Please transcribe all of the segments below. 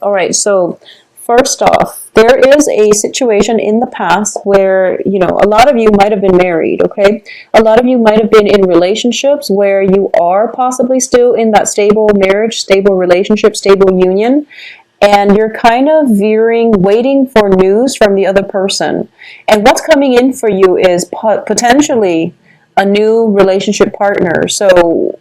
All right, so first off, there is a situation in the past where, a lot of you might have been married, okay? A lot of you might have been in relationships where you are possibly still in that stable marriage, stable relationship, stable union, and you're kind of veering, waiting for news from the other person. And what's coming in for you is potentially a new relationship partner. So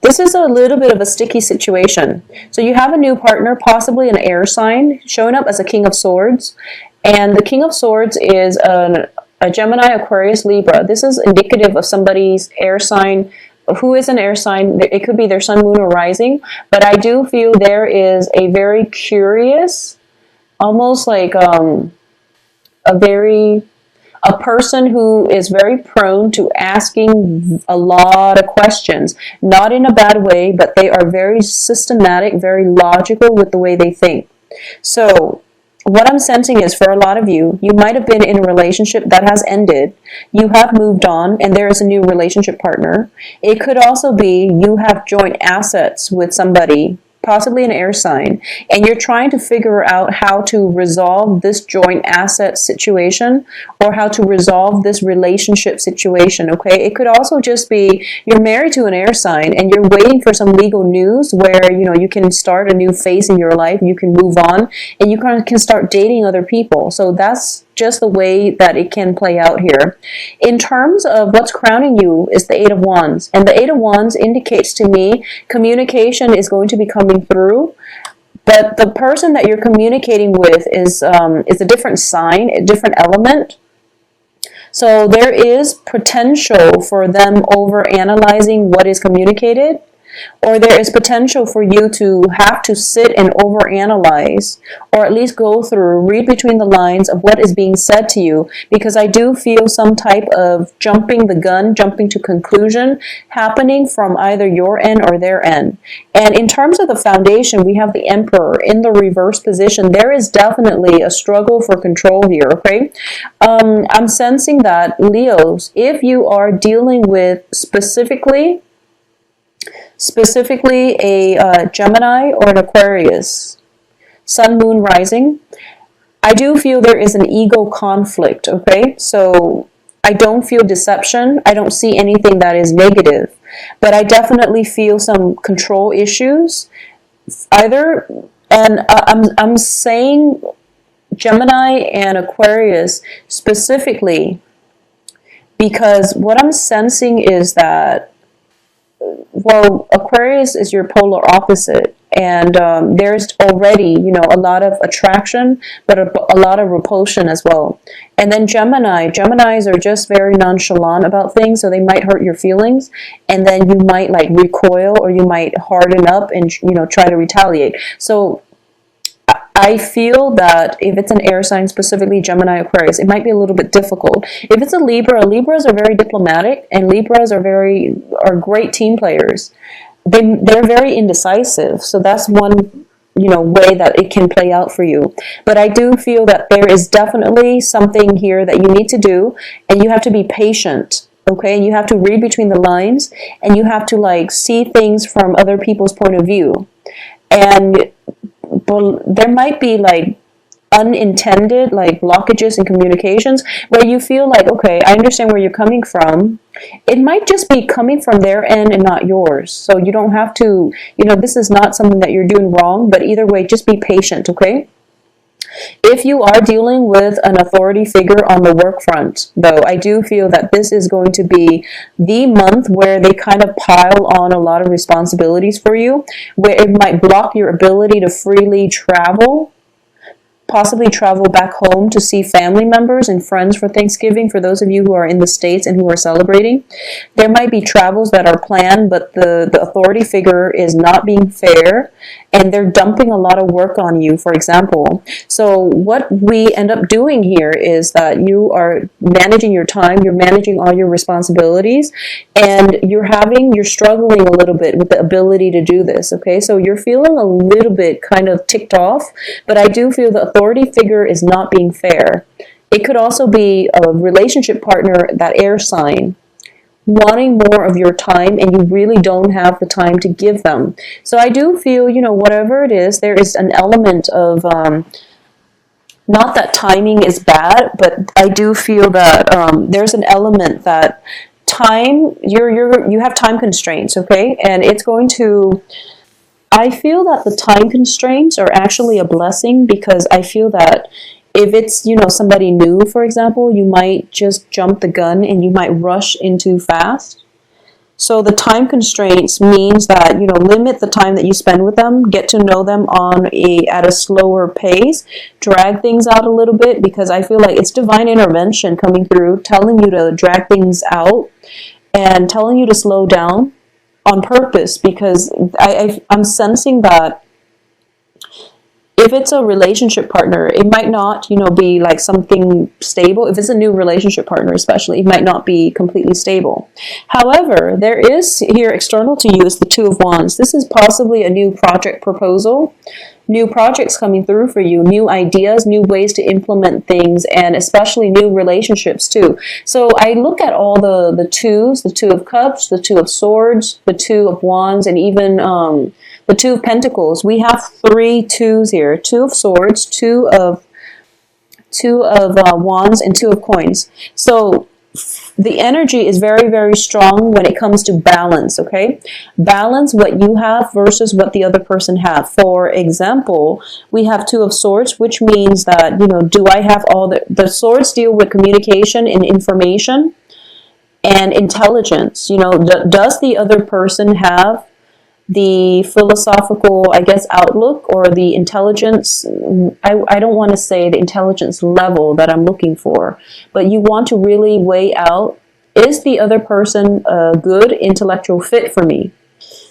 this is a little bit of a sticky situation. So you have a new partner, possibly an air sign, showing up as a King of Swords. And the King of Swords is a Gemini, Aquarius, Libra. This is indicative of somebody's air sign. Who is an air sign? It could be their sun, moon, or rising. But I do feel there is a very curious, almost like a person who is very prone to asking a lot of questions, not in a bad way, but they are very systematic, very logical with the way they think. So what I'm sensing is, for a lot of you, you might have been in a relationship that has ended, you have moved on, and there is a new relationship partner. It could also be you have joint assets with somebody, possibly an air sign, and you're trying to figure out how to resolve this joint asset situation or how to resolve this relationship situation, okay? It could also just be you're married to an air sign and you're waiting for some legal news where, you can start a new phase in your life, you can move on, and you kind of can start dating other people. So that's just the way that it can play out here. In terms of what's crowning you is the Eight of Wands. And the Eight of Wands indicates to me communication is going to be coming through. But the person that you're communicating with is a different sign, a different element. So there is potential for them overanalyzing what is communicated. Or there is potential for you to have to sit and overanalyze, or at least go through, read between the lines of what is being said to you, because I do feel some type of jumping the gun, jumping to conclusion happening from either your end or their end. And in terms of the foundation, we have the Emperor in the reverse position. There is definitely a struggle for control here, okay? I'm sensing that, Leos, if you are dealing with specifically a Gemini or an Aquarius, sun, moon, rising, I do feel there is an ego conflict, okay? So I don't feel deception. I don't see anything that is negative, but I definitely feel some control issues. I'm saying Gemini and Aquarius specifically because what I'm sensing is that, well, Aquarius is your polar opposite, and there's already, a lot of attraction, but a lot of repulsion as well. And then Geminis are just very nonchalant about things, so they might hurt your feelings, and then you might recoil, or you might harden up and try to retaliate. So I feel that if it's an air sign, specifically Gemini, Aquarius, it might be a little bit difficult. If it's a Libras are very diplomatic, and Libras are great team players. They're very indecisive, so that's one way that it can play out for you. But I do feel that there is definitely something here that you need to do, and you have to be patient. Okay, and you have to read between the lines, and you have to see things from other people's point of view. And there might be unintended blockages in communications where you feel okay, I understand where you're coming from. It might just be coming from their end and not yours. So you don't have to, this is not something that you're doing wrong, but either way, just be patient, okay? If you are dealing with an authority figure on the work front, though, I do feel that this is going to be the month where they kind of pile on a lot of responsibilities for you, where it might block your ability to freely travel, possibly travel back home to see family members and friends for Thanksgiving, for those of you who are in the States and who are celebrating. There might be travels that are planned, but the authority figure is not being fair, and they're dumping a lot of work on you, for example. So what we end up doing here is that you are managing your time, you're managing all your responsibilities, and you're struggling a little bit with the ability to do this, okay? So you're feeling a little bit kind of ticked off, but I do feel the authority figure is not being fair. It could also be a relationship partner, that air sign, wanting more of your time, and you really don't have the time to give them. So I do feel, whatever it is, there is an element of, not that timing is bad, but I do feel that there's an element that time, you have time constraints, okay? And it's going to, I feel that the time constraints are actually a blessing, because I feel that if it's, somebody new, for example, you might just jump the gun and you might rush in too fast. So the time constraints means that, limit the time that you spend with them, get to know them at a slower pace, drag things out a little bit, because I feel like it's divine intervention coming through, telling you to drag things out and telling you to slow down on purpose, because I'm sensing that if it's a relationship partner, it might not, be like something stable. If it's a new relationship partner, especially, it might not be completely stable. However, there is here external to you is the Two of Wands. This is possibly a new project proposal, new projects coming through for you, new ideas, new ways to implement things, and especially new relationships too. So I look at all the twos, the Two of Cups, the Two of Swords, the Two of Wands, and even the Two of Pentacles. We have 3 twos here: Two of Swords, Two of Wands, and Two of Coins. So the energy is very, very strong when it comes to balance, okay? Balance what you have versus what the other person have. For example, we have Two of Swords, which means that, do I have all the swords deal with communication and information and intelligence. Does the other person have the philosophical, I guess, outlook or the intelligence? I don't want to say the intelligence level that I'm looking for, but you want to really weigh out, is the other person a good intellectual fit for me?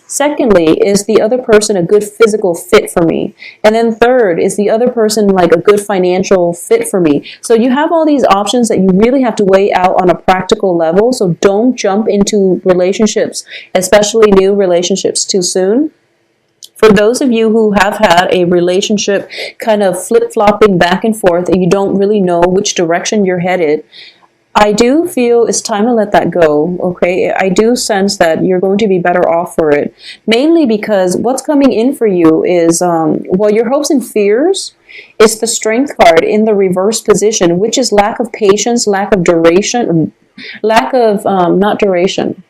Secondly, is the other person a good physical fit for me? And then third, is the other person like a good financial fit for me? So you have all these options that you really have to weigh out on a practical level. So don't jump into relationships, especially new relationships, too soon. For those of you who have had a relationship kind of flip-flopping back and forth and you don't really know which direction you're headed, I do feel it's time to let that go, okay? I do sense that you're going to be better off for it. Mainly because what's coming in for you is, your hopes and fears is the Strength card in the reverse position, which is lack of patience, lack of duration, lack of, not duration,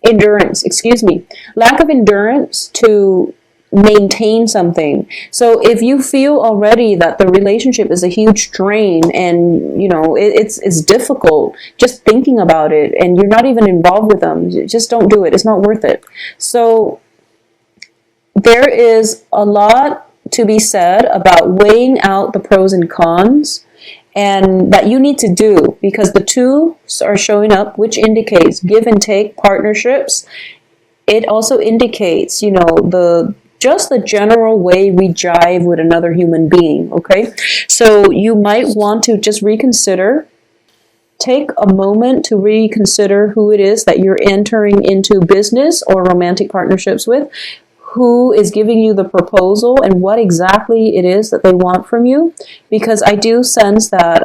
endurance, excuse me. Lack of endurance to maintain something. So if you feel already that the relationship is a huge drain and it's difficult just thinking about it and you're not even involved with them, just don't do it. It's not worth it. So there is a lot to be said about weighing out the pros and cons, and that you need to do, because the twos are showing up, which indicates give and take partnerships. It also indicates, just the general way we jive with another human being, okay? So you might want to just reconsider, take a moment to reconsider who it is that you're entering into business or romantic partnerships with, who is giving you the proposal, and what exactly it is that they want from you. Because I do sense that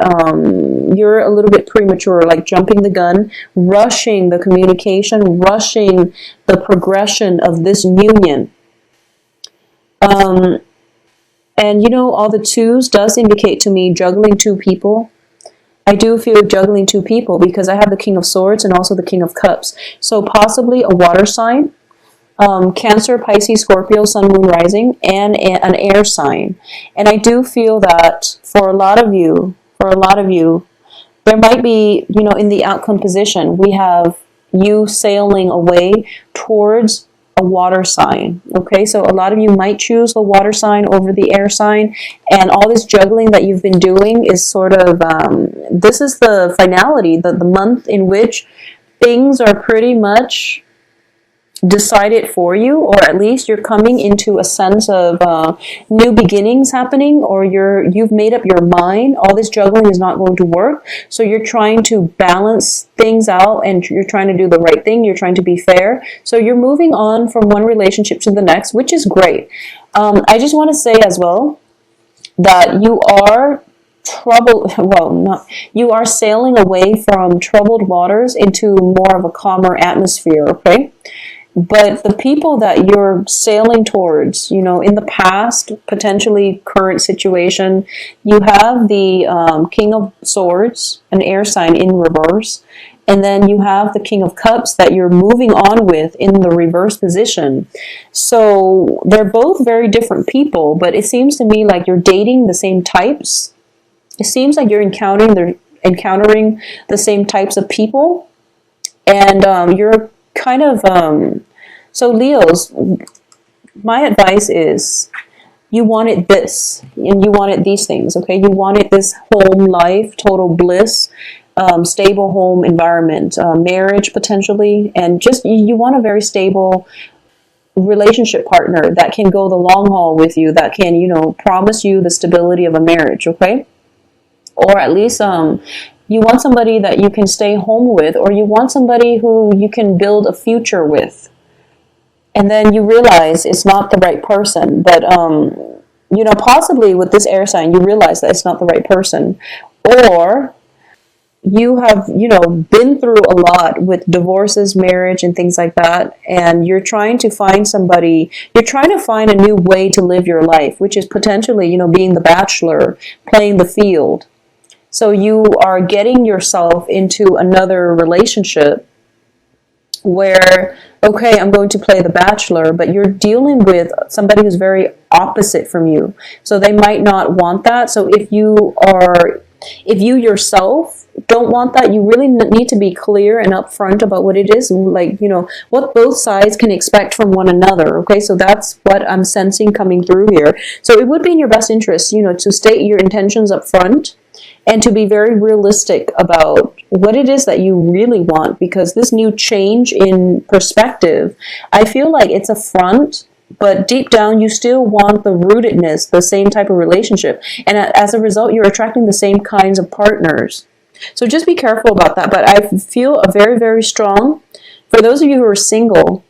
you're a little bit premature, like jumping the gun, rushing the communication, rushing the progression of this union. And all the twos does indicate to me juggling 2 people. I do feel juggling 2 people because I have the King of Swords and also the King of Cups. So possibly a water sign, Cancer, Pisces, Scorpio, Sun, Moon, Rising, and an air sign. And I do feel that for a lot of you, there might be, in the outcome position, we have you sailing away towards a water sign. Okay, so a lot of you might choose the water sign over the air sign, and all this juggling that you've been doing is sort of, this is the finality, the month in which things are pretty much decided for you, or at least you're coming into a sense of new beginnings happening, or you've made up your mind. All this juggling is not going to work, so you're trying to balance things out and you're trying to do the right thing. You're trying to be fair, so you're moving on from one relationship to the next, which is great. I just want to say as well that you are you are sailing away from troubled waters into more of a calmer atmosphere, okay? But the people that you're sailing towards, in the past, potentially current situation, you have the King of Swords, an air sign in reverse, and then you have the King of Cups that you're moving on with in the reverse position. So they're both very different people, but it seems to me like you're dating the same types. It seems like you're encountering the same types of people, and you're kind of so Leos, my advice is you wanted this and you wanted these things, okay? You wanted this home life, total bliss, stable home environment, marriage potentially, and just you want a very stable relationship partner that can go the long haul with you, that can, promise you the stability of a marriage, okay? Or at least you want somebody that you can stay home with, or you want somebody who you can build a future with. And then you realize it's not the right person, but possibly with this air sign, you realize that it's not the right person. Or you have, been through a lot with divorces, marriage, and things like that, and you're trying to find a new way to live your life, which is potentially, being the bachelor, playing the field. So you are getting yourself into another relationship where, okay, I'm going to play the bachelor, but you're dealing with somebody who's very opposite from you. So they might not want that. So if you yourself don't want that, you really need to be clear and upfront about what it is, like, what both sides can expect from one another. Okay, so that's what I'm sensing coming through here. So it would be in your best interest, to state your intentions up front and to be very realistic about what it is that you really want, because this new change in perspective, I feel like it's a front, but deep down you still want the rootedness, the same type of relationship. And as a result, you're attracting the same kinds of partners. So just be careful about that. But I feel a very, very strong, for those of you who are single,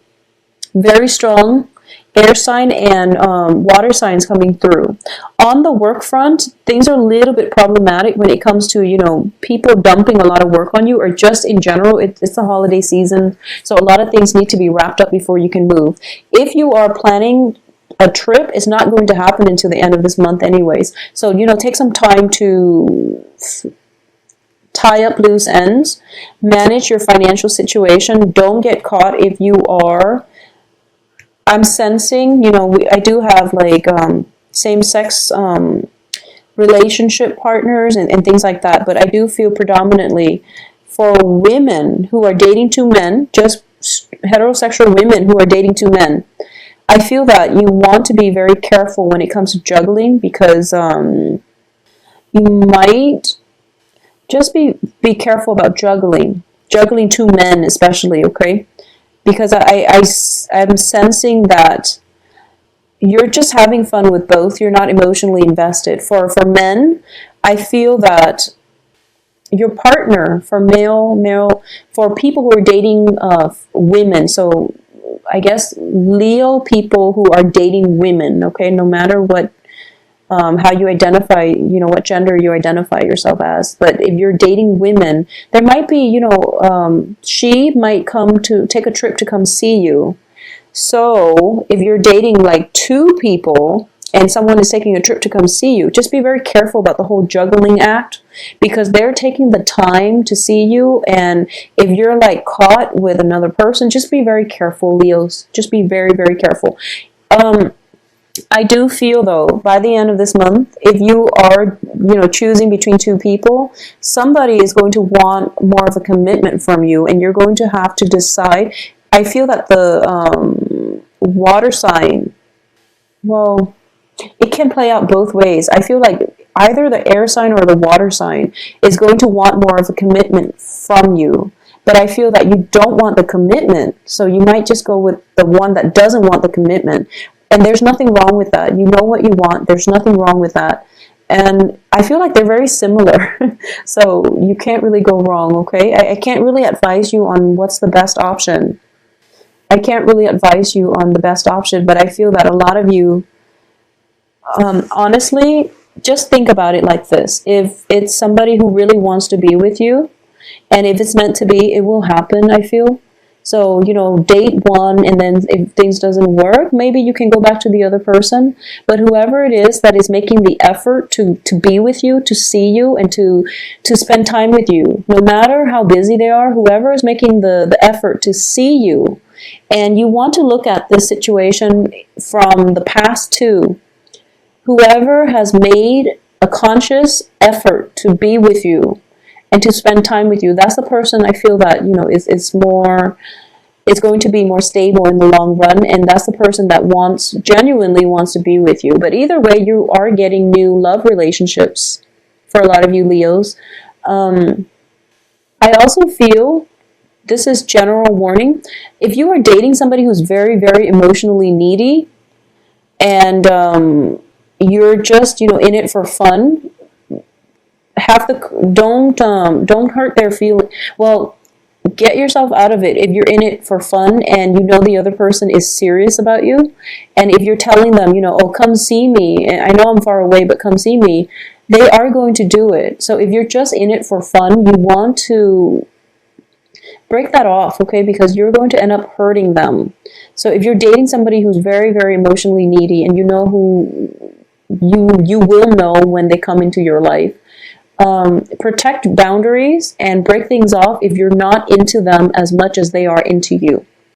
very strong air sign and water signs coming through. On the work front, things are a little bit problematic when it comes to, people dumping a lot of work on you, or just in general, it's the holiday season, so a lot of things need to be wrapped up before you can move. If you are planning a trip, it's not going to happen until the end of this month anyways. So, take some time to tie up loose ends, manage your financial situation. Don't get caught if you are, I'm sensing, I do have like same-sex relationship partners and things like that, but I do feel predominantly for women who are dating two men, just heterosexual women who are dating two men, I feel that you want to be very careful when it comes to juggling, because you might just be careful about juggling two men especially, okay? Because I'm sensing that you're just having fun with both. You're not emotionally invested. For men, I feel that your partner, for for people who are dating women, so I guess Leo people who are dating women, okay, no matter what, how you identify, what gender you identify yourself as. But if you're dating women, there might be, she might come to take a trip to come see you. So if you're dating like two people and someone is taking a trip to come see you, just be very careful about the whole juggling act, because they're taking the time to see you. And if you're like caught with another person, just be very careful, Leos. Just be very, very careful. I do feel, though, by the end of this month, if you are, choosing between two people, somebody is going to want more of a commitment from you, and you're going to have to decide. I feel that the water sign, well, it can play out both ways. I feel like either the air sign or the water sign is going to want more of a commitment from you. But I feel that you don't want the commitment, so you might just go with the one that doesn't want the commitment. And there's nothing wrong with that. You know what you want. There's nothing wrong with that. And I feel like they're very similar. So you can't really go wrong, okay? I can't really advise you on what's the best option. I can't really advise you on the best option, but I feel that a lot of you, honestly, just think about it like this. If it's somebody who really wants to be with you, and if it's meant to be, it will happen, I feel. So, date one, and then if things doesn't work, maybe you can go back to the other person. But whoever it is that is making the effort to be with you, to see you, and to spend time with you, no matter how busy they are, whoever is making the effort to see you, and you want to look at this situation from the past too, whoever has made a conscious effort to be with you and to spend time with you, that's the person I feel that, is more, it's going to be more stable in the long run, and that's the person that genuinely wants to be with you. But either way, you are getting new love relationships for a lot of you Leos. I also feel, this is general warning, if you are dating somebody who's very, very emotionally needy, and you're just, in it for fun, don't hurt their feelings. Well, get yourself out of it. If you're in it for fun and the other person is serious about you, and if you're telling them, oh, come see me, I know I'm far away, but come see me, they are going to do it. So if you're just in it for fun, you want to break that off, okay? Because you're going to end up hurting them. So if you're dating somebody who's very, very emotionally needy, and who you will know when they come into your life, protect boundaries and break things off if you're not into them as much as they are into you.